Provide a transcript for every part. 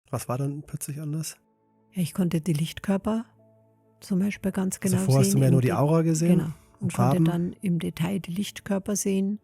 Was war dann plötzlich anders? Ja, ich konnte die Lichtkörper zum Beispiel ganz genau Also vorher hast du sehen. mehr nur die Aura gesehen? Genau. Und konnte Farben? dann im Detail die Lichtkörper sehen.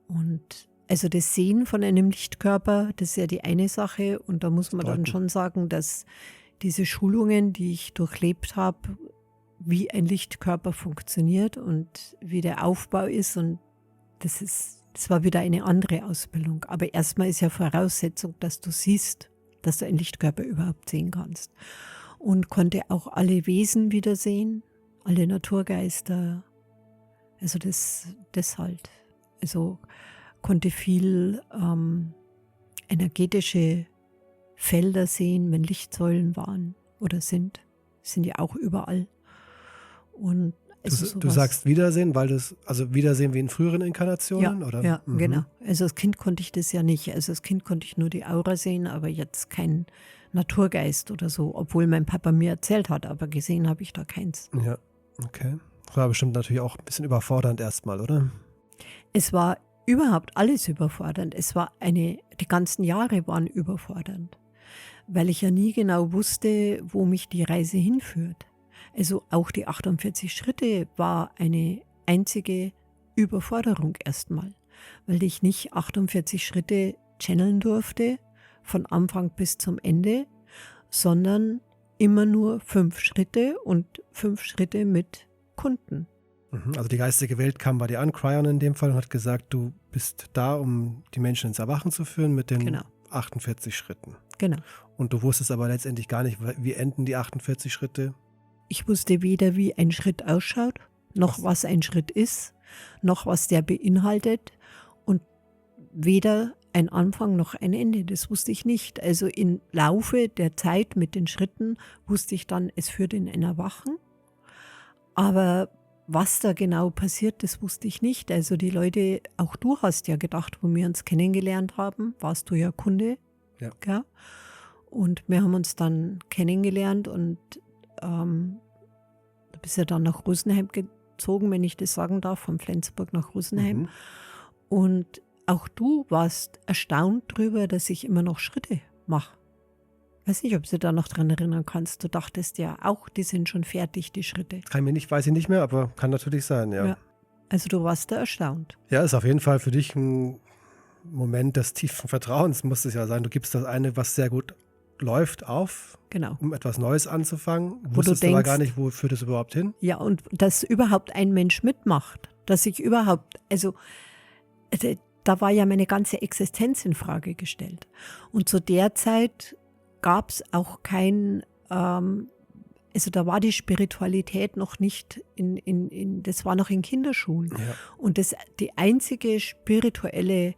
Und also das Sehen von einem Lichtkörper, das ist ja die eine Sache. Und da muss man dann Deuten. schon sagen, dass diese Schulungen, die ich durchlebt habe, wie ein Lichtkörper funktioniert und wie der Aufbau ist. Und das war wieder eine andere Ausbildung. Aber erstmal ist ja Voraussetzung, dass du siehst, dass du einen Lichtkörper überhaupt sehen kannst. Und konnte auch alle Wesen wiedersehen, alle Naturgeister. Also das halt. Also konnte viel energetische Felder sehen, wenn Lichtsäulen waren oder sind ja auch überall. Und also Du sagst Wiedersehen, weil also Wiedersehen wie in früheren Inkarnationen? ja, Oder? ja, genau. Also als Kind konnte ich das ja nicht. Also als Kind konnte ich nur die Aura sehen, aber jetzt kein Naturgeist oder so, obwohl mein Papa mir erzählt hat, aber gesehen habe ich da keins. Ja, okay. Das war bestimmt natürlich auch ein bisschen überfordernd erstmal, oder? Es war überhaupt alles überfordernd. Die ganzen Jahre waren überfordernd, weil ich ja nie genau wusste, wo mich die Reise hinführt. Also auch die 48 Schritte war eine einzige Überforderung erstmal, weil ich nicht 48 Schritte channeln durfte, von Anfang bis zum Ende, sondern immer nur 5 Schritte und 5 Schritte mit Kunden. Also die geistige Welt kam bei dir an, Cryon in dem Fall, und hat gesagt, du bist da, um die Menschen ins Erwachen zu führen mit den Genau. 48 Schritten. Genau. Und du wusstest aber letztendlich gar nicht, wie enden die 48 Schritte? Ich wusste weder, wie ein Schritt ausschaut, noch was ein Schritt ist, noch was der beinhaltet und weder ein Anfang noch ein Ende. Das wusste ich nicht. Also im Laufe der Zeit mit den Schritten wusste ich dann, es führt in ein Erwachen. Aber was da genau passiert, das wusste ich nicht. Also die Leute, auch du hast ja gedacht, wo wir uns kennengelernt haben, warst du ja Kunde. Ja. Gell? Und wir haben uns dann kennengelernt und du bist ja dann nach Rosenheim gezogen, wenn ich das sagen darf, von Flensburg nach Rosenheim. Mhm. Und auch du warst erstaunt darüber, dass ich immer noch Schritte mache. Weiß nicht, ob du da noch dran erinnern kannst. Du dachtest ja auch, die sind schon fertig, die Schritte. Weiß ich nicht mehr, aber kann natürlich sein, ja. Ja. Also du warst da erstaunt. Ja, ist auf jeden Fall für dich ein Moment des tiefen Vertrauens, muss es ja sein. Du gibst das eine, was sehr gut läuft, auf, Genau. um etwas Neues anzufangen. Wo Wusstest du aber denkst, gar nicht, wo führt es überhaupt hin? Ja, und dass überhaupt ein Mensch mitmacht. Dass ich überhaupt, also da war ja meine ganze Existenz in Frage gestellt. Und zu der Zeit gab es auch also da war die Spiritualität noch nicht das war noch in Kinderschuhen. Ja. Und die einzige spirituelle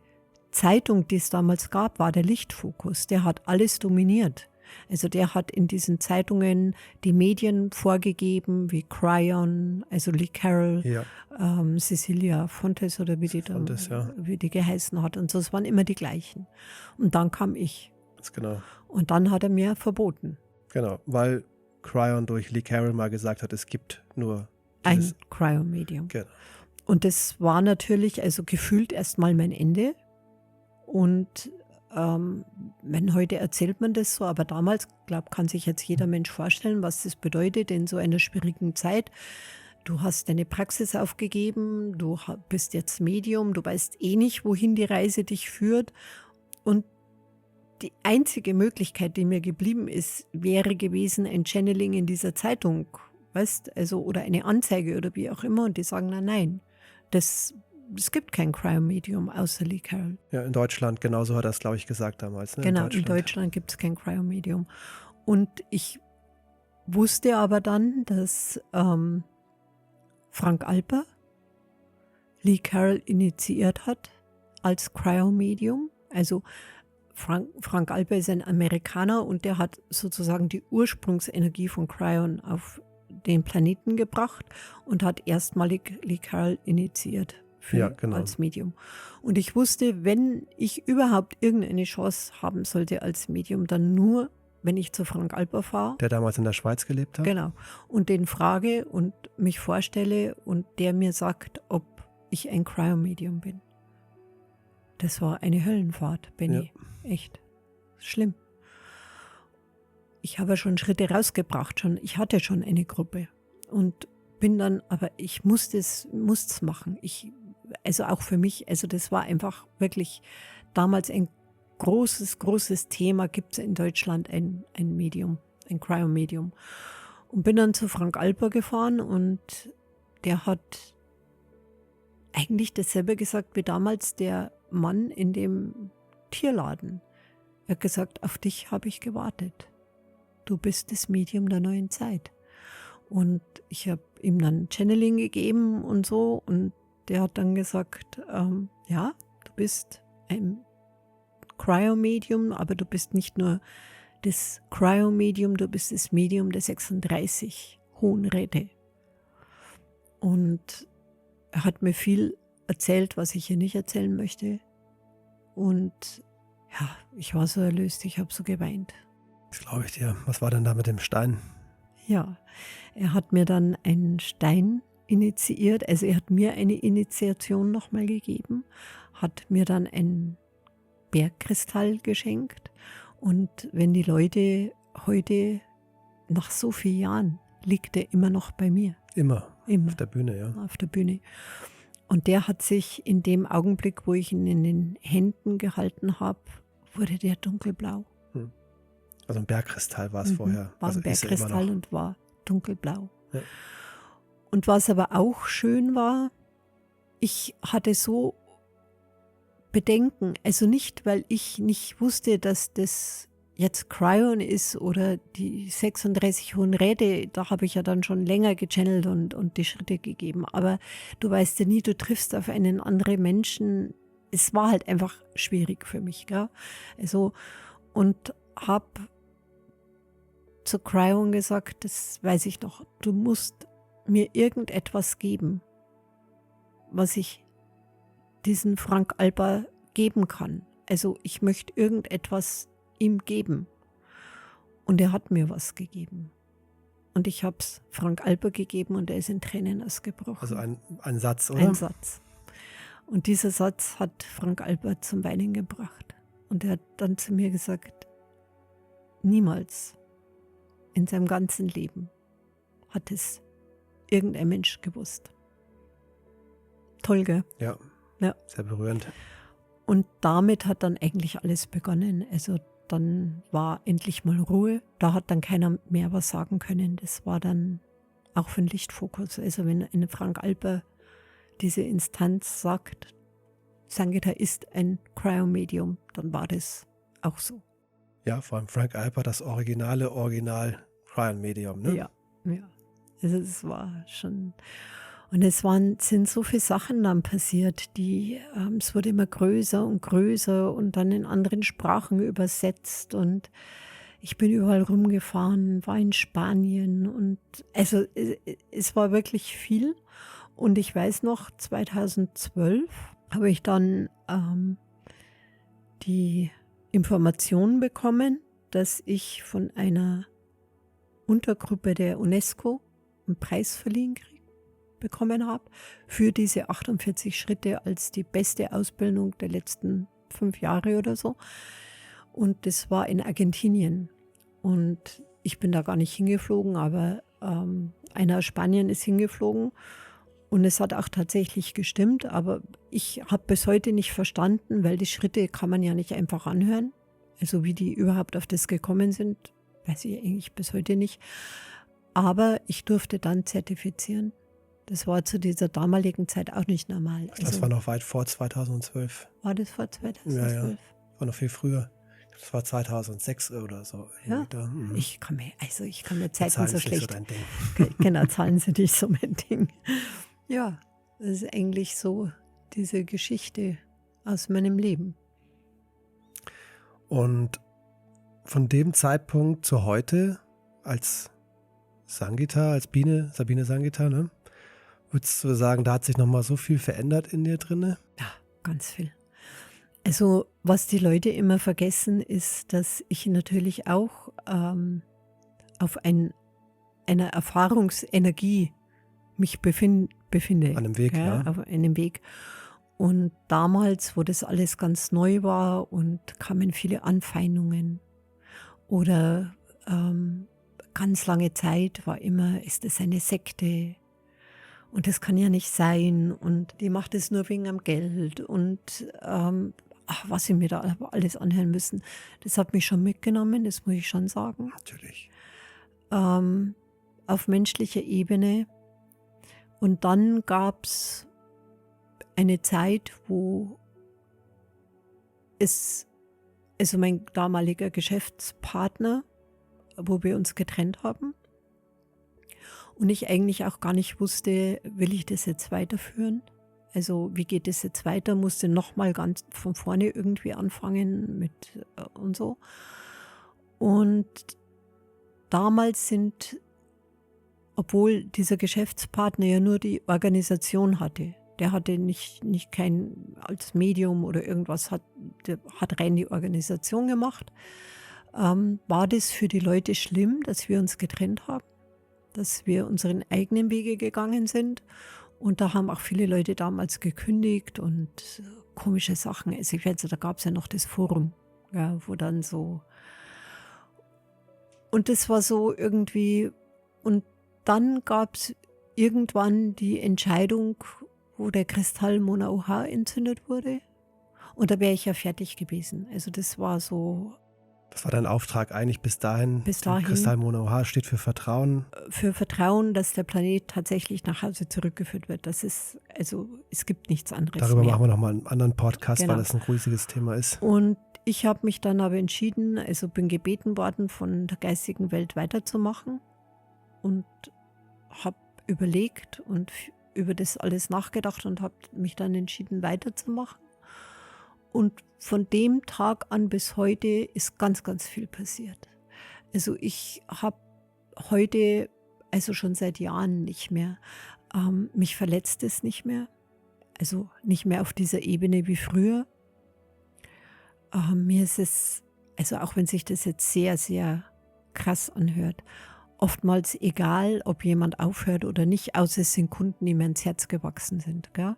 Zeitung, die es damals gab, war der Lichtfokus. Der hat alles dominiert. Also der hat in diesen Zeitungen die Medien vorgegeben, wie Cryon, also Lee Carroll, Ja. Cecilia Fontes oder Fontes, ja. wie die geheißen hat. Und so, es waren immer die gleichen. Und dann kam ich. Ganz genau. Und dann hat er mir verboten. Genau, weil Cryon durch Lee Carroll mal gesagt hat, es gibt nur Ein Cryo-Medium. Genau. Und das war natürlich, also gefühlt erstmal mein Ende. Und wenn heute erzählt man das so, aber damals, glaube kann sich jetzt jeder Mensch vorstellen, was das bedeutet in so einer schwierigen Zeit. Du hast deine Praxis aufgegeben, du bist jetzt Medium, du weißt eh nicht, wohin die Reise dich führt. Und die einzige Möglichkeit, die mir geblieben ist, wäre gewesen, ein Channeling in dieser Zeitung, weißt, also oder eine Anzeige oder wie auch immer. Und die sagen, nein, es gibt kein Cryo-Medium außer Lee Carroll. Ja, in Deutschland, genauso hat er es, glaube ich, gesagt damals. Ne? Genau, in Deutschland gibt es kein Cryo-Medium. Und ich wusste aber dann, dass Frank Alper Lee Carroll initiiert hat als Cryo-Medium. Also Frank Alper ist ein Amerikaner und der hat sozusagen die Ursprungsenergie von Cryon auf den Planeten gebracht und hat erstmalig Lee Carroll initiiert als Medium. Und ich wusste, wenn ich überhaupt irgendeine Chance haben sollte als Medium, dann nur, wenn ich zu Frank Alper fahre. Der damals in der Schweiz gelebt hat. Genau. Und den frage und mich vorstelle und der mir sagt, ob ich ein Cryo-Medium bin. Das war eine Höllenfahrt, Benny. Ja. Echt schlimm. ich habe ja schon Schritte rausgebracht, ich hatte schon eine Gruppe und bin dann, aber ich musste es machen. Also auch für mich, also das war einfach wirklich damals ein großes Thema. Gibt es in Deutschland ein Medium, ein Cryo-Medium. Und bin dann zu Frank Alper gefahren und der hat eigentlich dasselbe gesagt wie damals der Mann in dem Tierladen. Er hat gesagt, auf dich habe ich gewartet. Du bist das Medium der neuen Zeit. Und ich habe ihm dann Channeling gegeben und so. Und der hat dann gesagt, ja, du bist ein Cryo-Medium, aber du bist nicht nur das Cryo-Medium, du bist das Medium der 36 hohen Räte. Und er hat mir viel erzählt, was ich hier nicht erzählen möchte. Und ja, ich war so erlöst, ich habe so geweint. Das glaube ich dir. Was war denn da mit dem Stein? Ja, er hat mir dann einen Stein initiiert, also er hat mir eine Initiation nochmal gegeben, hat mir dann einen Bergkristall geschenkt. Und wenn die Leute heute, nach so vielen Jahren, liegt er immer noch bei mir. Immer. Auf der Bühne, ja. Auf der Bühne. Und der hat sich in dem Augenblick, wo ich ihn in den Händen gehalten habe, wurde der dunkelblau. Also ein Bergkristall war es vorher. War also ein Bergkristall und war dunkelblau. Ja. Und was aber auch schön war, ich hatte so Bedenken, also nicht, weil ich nicht wusste, dass das jetzt Cryon ist oder die 36 hohen Räte, da habe ich ja dann schon länger gechannelt und die Schritte gegeben. Aber du weißt ja nie, du triffst auf einen anderen Menschen. Es war halt einfach schwierig für mich. Gell? Also, und habe zu Cryon gesagt, das weiß ich noch, du musst mir irgendetwas geben, was ich diesen Frank Alper geben kann. Also ich möchte irgendetwas ihm geben. Und er hat mir was gegeben. Und ich habe es Frank Alper gegeben und er ist in Tränen ausgebrochen. Also ein Satz, oder? Ein Satz. Und dieser Satz hat Frank Alper zum Weinen gebracht. Und er hat dann zu mir gesagt, niemals in seinem ganzen Leben hat es irgendein Mensch gewusst. Toll, gell? Ja, sehr berührend. Und damit hat dann eigentlich alles begonnen. Also dann war endlich mal Ruhe. Da hat dann keiner mehr was sagen können. Das war dann auch für den Lichtfokus. Also wenn eine Frank Alper diese Instanz sagt, Sangita ist ein Cryo-Medium, dann war das auch so. Ja, vor allem Frank Alper, das Original Cryo-Medium, ne? Ja. Also es war schon... Und sind so viele Sachen dann passiert, es wurde immer größer und dann in anderen Sprachen übersetzt und ich bin überall rumgefahren, war in Spanien und also es war wirklich viel. Und ich weiß noch, 2012 habe ich dann die Information bekommen, dass ich von einer Untergruppe der UNESCO einen Preis verliehen bekommen habe für diese 48 Schritte als die beste Ausbildung der letzten 5 Jahre oder so. Und das war in Argentinien. Und ich bin da gar nicht hingeflogen, aber einer aus Spanien ist hingeflogen. Und es hat auch tatsächlich gestimmt, aber ich habe bis heute nicht verstanden, weil die Schritte kann man ja nicht einfach anhören. Also wie die überhaupt auf das gekommen sind, weiß ich eigentlich bis heute nicht. Aber ich durfte dann zertifizieren. Das war zu dieser damaligen Zeit auch nicht normal. Das war noch weit vor 2012. War das vor 2012? Ja. War noch viel früher. Das war 2006 oder so. Ja, ich kann mir Zeiten so schlecht. Zahlen sind nicht so dein Ding. Genau, Zahlen sind nicht so mein Ding. Ja, das ist eigentlich so diese Geschichte aus meinem Leben. Und von dem Zeitpunkt zu heute als Sangita, als Sabine Sangita, ne? Würdest du sagen, da hat sich nochmal so viel verändert in dir drinne? Ja, ganz viel. Also was die Leute immer vergessen, ist, dass ich natürlich auch auf einer Erfahrungsenergie mich befinde. An einem Weg, ja. Auf einem Weg. Und damals, wo das alles ganz neu war und kamen viele Anfeindungen oder ganz lange Zeit war immer, ist das eine Sekte? Und das kann ja nicht sein. Und die macht es nur wegen am Geld. Und was sie mir da alles anhören müssen, das hat mich schon mitgenommen, das muss ich schon sagen. Natürlich. Auf menschlicher Ebene. Und dann gab es eine Zeit, wo also mein damaliger Geschäftspartner, wo wir uns getrennt haben und ich eigentlich auch gar nicht wusste, will ich das jetzt weiterführen? Also wie geht das jetzt weiter? Musste nochmal ganz von vorne irgendwie anfangen mit und so. Und damals obwohl dieser Geschäftspartner ja nur die Organisation hatte, der hatte nicht kein als Medium oder irgendwas, der hat rein die Organisation gemacht, war das für die Leute schlimm, dass wir uns getrennt haben, dass wir unseren eigenen Wege gegangen sind. Und da haben auch viele Leute damals gekündigt und komische Sachen. Also ich weiß, da gab es ja noch das Forum, ja, wo dann so. Und das war so irgendwie. Und dann gab es irgendwann die Entscheidung, wo der Kristall Mauna Oha entzündet wurde. Und da wäre ich ja fertig gewesen. Also das war so. Das war dein Auftrag eigentlich bis dahin. Bis dahin. Kristall Mauna Oha steht für Vertrauen. Für Vertrauen, dass der Planet tatsächlich nach Hause zurückgeführt wird. Es gibt nichts anderes Darüber mehr. machen wir nochmal einen anderen Podcast, Genau. weil das ein riesiges Thema ist. Und ich habe mich dann aber entschieden, also bin gebeten worden, von der geistigen Welt weiterzumachen und habe überlegt und über das alles nachgedacht und habe mich dann entschieden, weiterzumachen. Und von dem Tag an bis heute ist ganz, ganz viel passiert. Also ich habe heute, also schon seit Jahren nicht mehr, mich verletzt es nicht mehr. Also nicht mehr auf dieser Ebene wie früher. Mir ist es, also auch wenn sich das jetzt sehr, sehr krass anhört, oftmals egal, ob jemand aufhört oder nicht, außer es sind Kunden, die mir ins Herz gewachsen sind. Gell?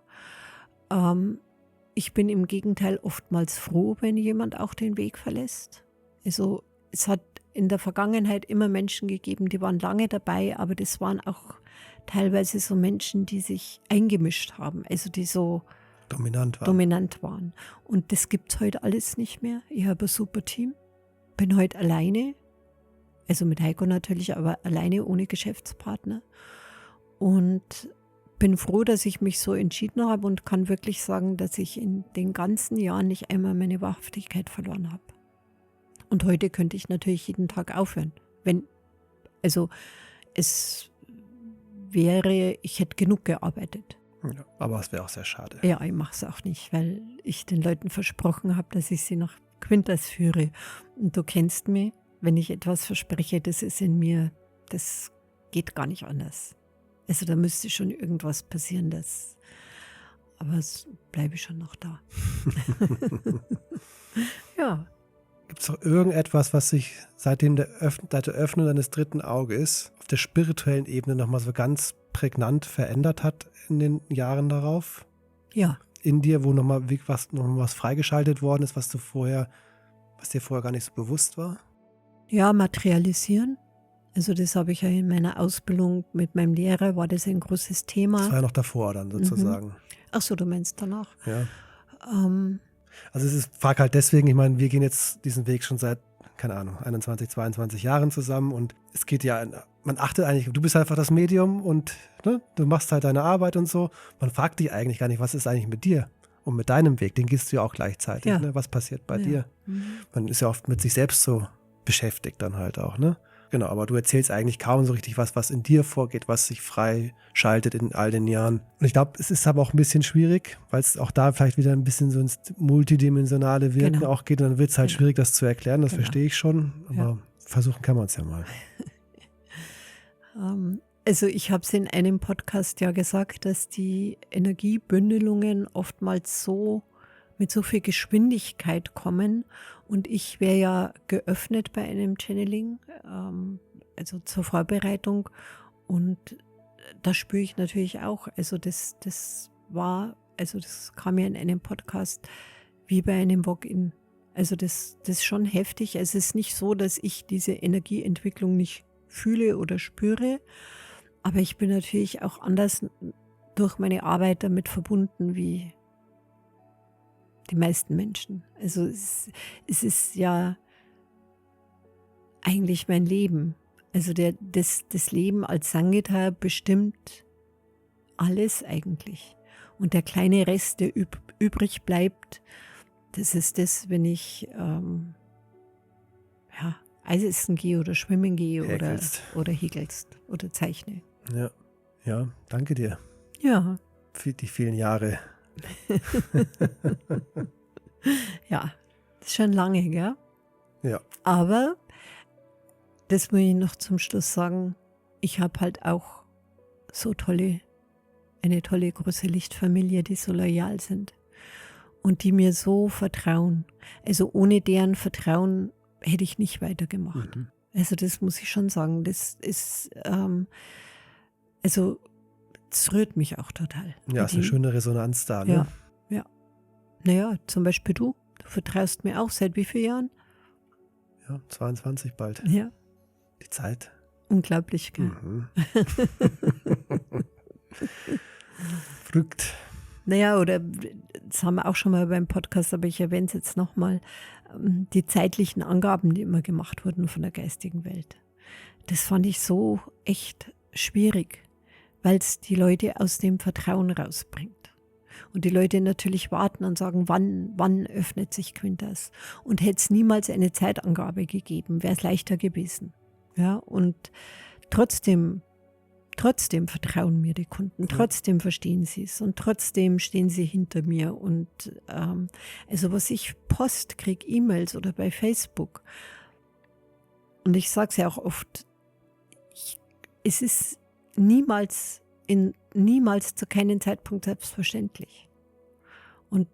Ich bin im Gegenteil oftmals froh, wenn jemand auch den Weg verlässt. Also es hat in der Vergangenheit immer Menschen gegeben, die waren lange dabei, aber das waren auch teilweise so Menschen, die sich eingemischt haben, also die so dominant waren. Und das gibt es heute alles nicht mehr. Ich habe ein super Team, bin heute alleine. Also mit Heiko natürlich, aber alleine ohne Geschäftspartner. Und bin froh, dass ich mich so entschieden habe und kann wirklich sagen, dass ich in den ganzen Jahren nicht einmal meine Wahrhaftigkeit verloren habe. Und heute könnte ich natürlich jeden Tag aufhören. Ich hätte genug gearbeitet. Ja, aber es wäre auch sehr schade. Ja, ich mache es auch nicht, weil ich den Leuten versprochen habe, dass ich sie nach Quintas führe. Und du kennst mich. Wenn ich etwas verspreche, das ist in mir, das geht gar nicht anders. Also da müsste schon irgendwas passieren, aber es bleibe schon noch da. Ja. Gibt es noch irgendetwas, was sich seit der Öffnung deines dritten Auges auf der spirituellen Ebene nochmal so ganz prägnant verändert hat in den Jahren darauf? Ja. In dir, wo nochmal was freigeschaltet worden ist, was dir vorher gar nicht so bewusst war? Ja, materialisieren. Also das habe ich ja in meiner Ausbildung mit meinem Lehrer, war das ein großes Thema. Das war ja noch davor dann sozusagen. Ach so, du meinst danach? Ja. Also ich frage halt deswegen, ich meine, wir gehen jetzt diesen Weg schon seit, keine Ahnung, 21, 22 Jahren zusammen und es geht ja, man achtet eigentlich, du bist einfach das Medium und ne, du machst halt deine Arbeit und so. Man fragt dich eigentlich gar nicht, was ist eigentlich mit dir und mit deinem Weg, den gehst du ja auch gleichzeitig. Ja. Ne? Was passiert bei dir? Man ist ja oft mit sich selbst so beschäftigt dann halt auch, ne? Genau, aber du erzählst eigentlich kaum so richtig was in dir vorgeht, was sich freischaltet in all den Jahren. Und ich glaube, es ist aber auch ein bisschen schwierig, weil es auch da vielleicht wieder ein bisschen so ins multidimensionale Wirken auch geht. Und dann wird es halt schwierig, das zu erklären, das verstehe ich schon. Aber versuchen kann man es ja mal. Also ich habe es in einem Podcast ja gesagt, dass die Energiebündelungen oftmals mit so viel Geschwindigkeit kommen. Und ich wäre ja geöffnet bei einem Channeling, also zur Vorbereitung. Und das spüre ich natürlich auch. Also das kam ja in einem Podcast wie bei einem Walk-in. Also das ist schon heftig. Es ist nicht so, dass ich diese Energieentwicklung nicht fühle oder spüre, aber ich bin natürlich auch anders durch meine Arbeit damit verbunden wie die meisten Menschen. Also es ist ja eigentlich mein Leben. Also das Leben als Sanghita bestimmt alles eigentlich. Und der kleine Rest, der übrig bleibt, das ist das, wenn ich Eisessen gehe oder schwimmen gehe oder häkelst oder zeichne. Ja, danke dir. Ja. Für die vielen Jahre. Ja, das ist schon lange, gell? Ja. Aber, das muss ich noch zum Schluss sagen, ich habe halt auch eine tolle große Lichtfamilie, die so loyal sind und die mir so vertrauen. Also ohne deren Vertrauen hätte ich nicht weitergemacht. Mhm. Also das muss ich schon sagen. Das ist, das rührt mich auch total. Ja, ist eine schöne Resonanz da, ne? Ja. Naja, zum Beispiel du vertraust mir auch seit wie vielen Jahren? Ja, 22 bald. Ja. Die Zeit. Unglaublich, gell? Mhm. Verrückt. Naja, oder das haben wir auch schon mal beim Podcast, aber ich erwähne es jetzt nochmal, die zeitlichen Angaben, die immer gemacht wurden von der geistigen Welt. Das fand ich so echt schwierig, weil es die Leute aus dem Vertrauen rausbringt. Und die Leute natürlich warten und sagen, wann öffnet sich Quintas? Und hätte es niemals eine Zeitangabe gegeben, wäre es leichter gewesen. Ja, und trotzdem vertrauen mir die Kunden, trotzdem verstehen sie es und trotzdem stehen sie hinter mir. Und also was ich Post kriege, E-Mails oder bei Facebook, und ich sage es ja auch oft, es ist niemals zu keinem Zeitpunkt selbstverständlich. Und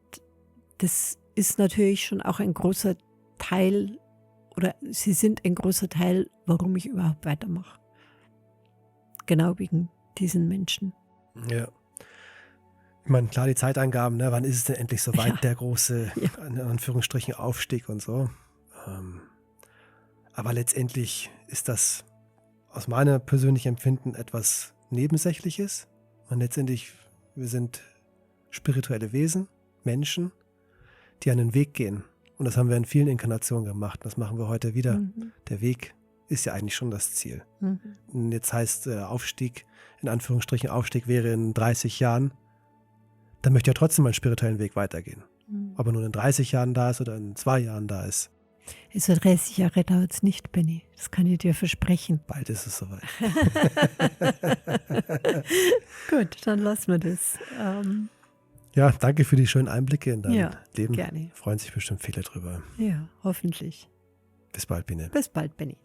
das ist natürlich schon auch ein großer Teil, oder sie sind ein großer Teil, warum ich überhaupt weitermache. Genau wegen diesen Menschen. Ja. Ich meine, klar, die Zeitangaben, ne? Wann ist es denn endlich soweit, Ja. der große, in Anführungsstrichen, Aufstieg und so. Aber letztendlich ist das aus meinem persönlichen Empfinden etwas Nebensächliches. Und letztendlich, wir sind spirituelle Wesen, Menschen, die einen Weg gehen. Und das haben wir in vielen Inkarnationen gemacht. Das machen wir heute wieder. Mhm. Der Weg ist ja eigentlich schon das Ziel. Mhm. Und jetzt heißt Aufstieg, in Anführungsstrichen Aufstieg wäre in 30 Jahren, dann möchte ich ja trotzdem meinen spirituellen Weg weitergehen. Mhm. Ob er nun in 30 Jahren da ist oder in 2 Jahren da ist. Also 30 Jahre dauert es nicht, Benny. Das kann ich dir versprechen. Bald ist es soweit. Gut, dann lassen wir das. Ja, danke für die schönen Einblicke in dein Leben. Gerne. Freuen sich bestimmt viele drüber. Ja, hoffentlich. Bis bald, Biene. Bis bald, Benny.